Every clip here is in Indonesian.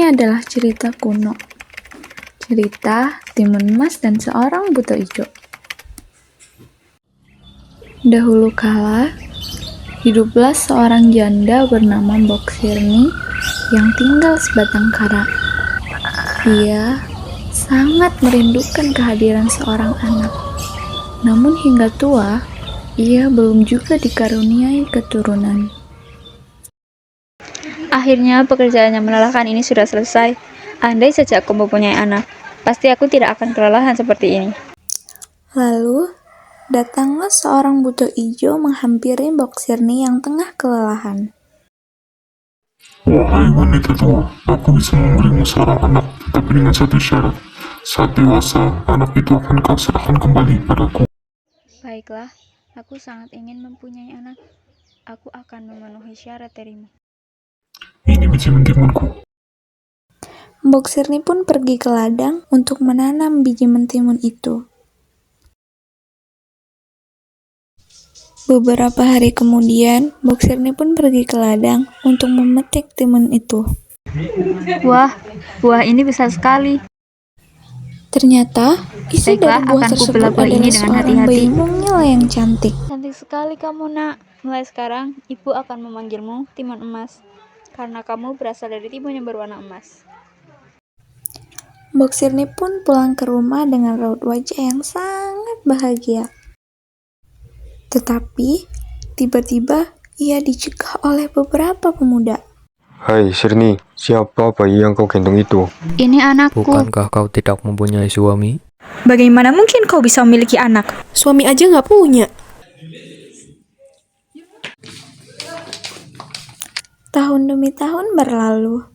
Ini adalah cerita kuno. Cerita Timun Mas dan seorang buto ijo. Dahulu kala, hiduplah seorang janda bernama Mbok Sirni yang tinggal sebatang kara. Ia sangat merindukan kehadiran seorang anak. Namun hingga tua, ia belum juga dikaruniai keturunan. Akhirnya pekerjaan yang melelahkan ini sudah selesai. Andai saja aku mempunyai anak, pasti aku tidak akan kelelahan seperti ini. Lalu, datanglah seorang buto ijo menghampiri Mbok Sirni yang tengah kelelahan. Wahai wanita tua, aku bisa memberimu seorang anak, tetapi dengan satu syarat. Saat dewasa, anak itu akan kau serahkan kembali padaku. Baiklah, aku sangat ingin mempunyai anak. Aku akan memenuhi syarat darimu. Ini biji mentimunku. Mbok Sirni pun pergi ke ladang untuk menanam biji mentimun itu. Beberapa hari kemudian, Mbok Sirni pun pergi ke ladang untuk memetik timun itu. Wah, buah ini besar sekali. Ternyata, isi Baiklah, dari buah akan tersebut kubelah buah adalah ini dengan seorang hati-hati. bayi mungil yang cantik. Cantik sekali kamu, nak. Mulai sekarang, ibu akan memanggilmu Timun Emas, karena kamu berasal dari timun yang berwarna emas. Mbok Sirni pun pulang ke rumah dengan raut wajah yang sangat bahagia. Tetapi, tiba-tiba ia dicegah oleh beberapa pemuda. Hai Sirni, siapa bayi yang kau gendong itu? Ini anakku. Bukankah kau tidak mempunyai suami? Bagaimana mungkin kau bisa memiliki anak? Suami aja nggak punya. Tahun demi tahun berlalu.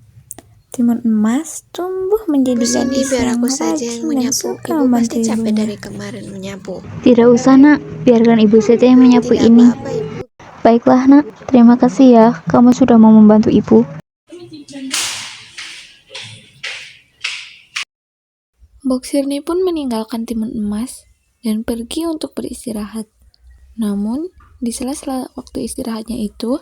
Timun Emas tumbuh menjadi gadis biar yang aku saja rajin yang dan menyapu. suka Ibu membantu pasti capek ibunya. dari kemarin menyapu. Tidak usah, nak. Biarkan ibu saja yang menyapu Tidak ini. apa-apa, Ibu. Baiklah, nak. Terima kasih ya. Kamu sudah mau membantu ibu. Mbok Sirni pun meninggalkan Timun Emas dan pergi untuk beristirahat. Namun, di sela-sela waktu istirahatnya itu,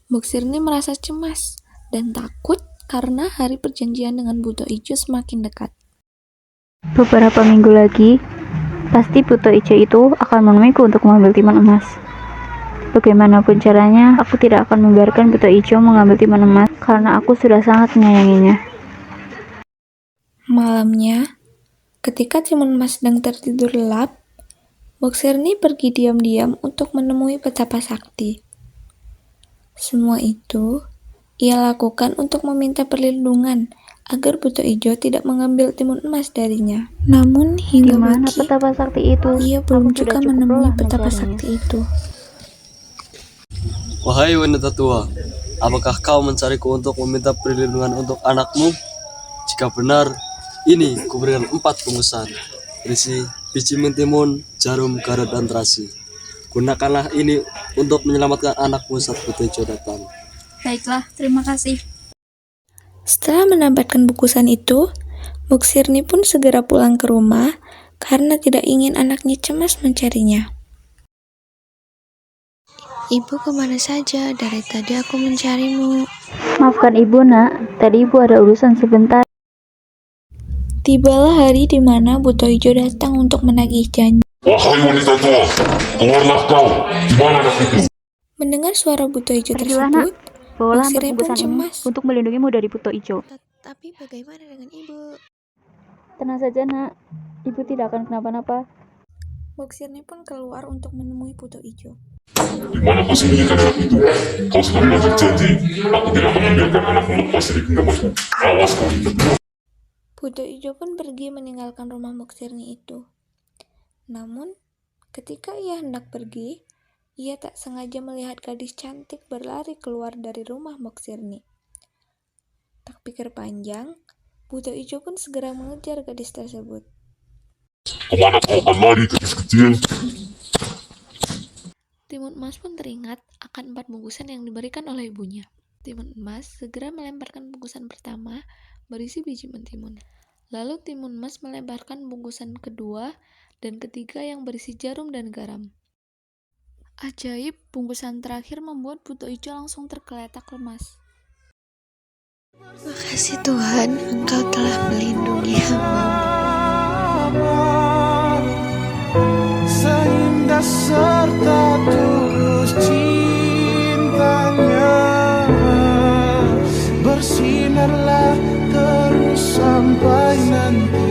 Mbok Sirni merasa cemas dan takut karena hari perjanjian dengan buto ijo semakin dekat. Beberapa minggu lagi, pasti buto ijo itu akan menemuiku untuk mengambil timun emas. Bagaimanapun caranya, aku tidak akan membiarkan buto ijo mengambil timun emas karena aku sudah sangat menyayanginya. Malamnya, ketika Timun Emas sedang tertidur lelap, Mbok Sirni pergi diam-diam untuk menemui petapa sakti. Semua itu ia lakukan untuk meminta perlindungan agar buto ijo tidak mengambil timun emas darinya. Namun hingga Di mana pagi, petapa sakti itu? ia belum Aku juga sudah cukup menemui lelah petapa mencarinya. sakti itu. Wahai wanita tua, apakah kau mencariku untuk meminta perlindungan untuk anakmu? Jika benar, ini kuberikan 4 bungkusan berisi biji mentimun, jarum, karet, dan terasi. Gunakanlah ini untuk menyelamatkan anakmu saat buto ijo datang. Baiklah, terima kasih. Setelah mendapatkan bungkusan itu, Mbok Sirni pun segera pulang ke rumah karena tidak ingin anaknya cemas mencarinya. Ibu kemana saja? Dari tadi aku mencarimu. Maafkan ibu, nak. Tadi ibu ada urusan sebentar. Tibalah hari di mana buto ijo datang untuk menagih janji. Wahai wanita tua, keluarlah kau. Di mana anak itu? Mendengar suara buto ijo Pergilah, nak. tersebut, Bawalah Mbok Sirni pun bungkusan ini cemas. untuk melindungimu dari buto ijo. Tapi bagaimana dengan Ibu? Tenang saja, nak. Ibu tidak akan kenapa-napa. Mbok Sirni pun keluar untuk menemui buto ijo. Di mana kau sembunyikan anak itu? Kau sudah melanggar janji. Aku tidak akan membiarkan anakmu lepas dari genggamanku. Awas kau wanita tua. Buto ijo pun pergi meninggalkan rumah Mbok Sirni itu. Namun, ketika ia hendak pergi, ia tak sengaja melihat gadis cantik berlari keluar dari rumah Mbok Sirni. Tak pikir panjang, buto ijo pun segera mengejar gadis tersebut. Kemana kau akan lari, gadis kecil? Timun Emas pun teringat akan 4 bungkusan yang diberikan oleh ibunya. Timun Emas segera melemparkan bungkusan pertama berisi biji mentimun. Lalu Timun Emas melemparkan bungkusan kedua dan ketiga yang berisi jarum dan garam. Ajaib, bungkusan terakhir membuat buto ijo langsung tergeletak lemas. Makasih Tuhan, Engkau telah melindungi hamba. Seindah serta tulus cintanya, bersinarlah terus sampai nanti.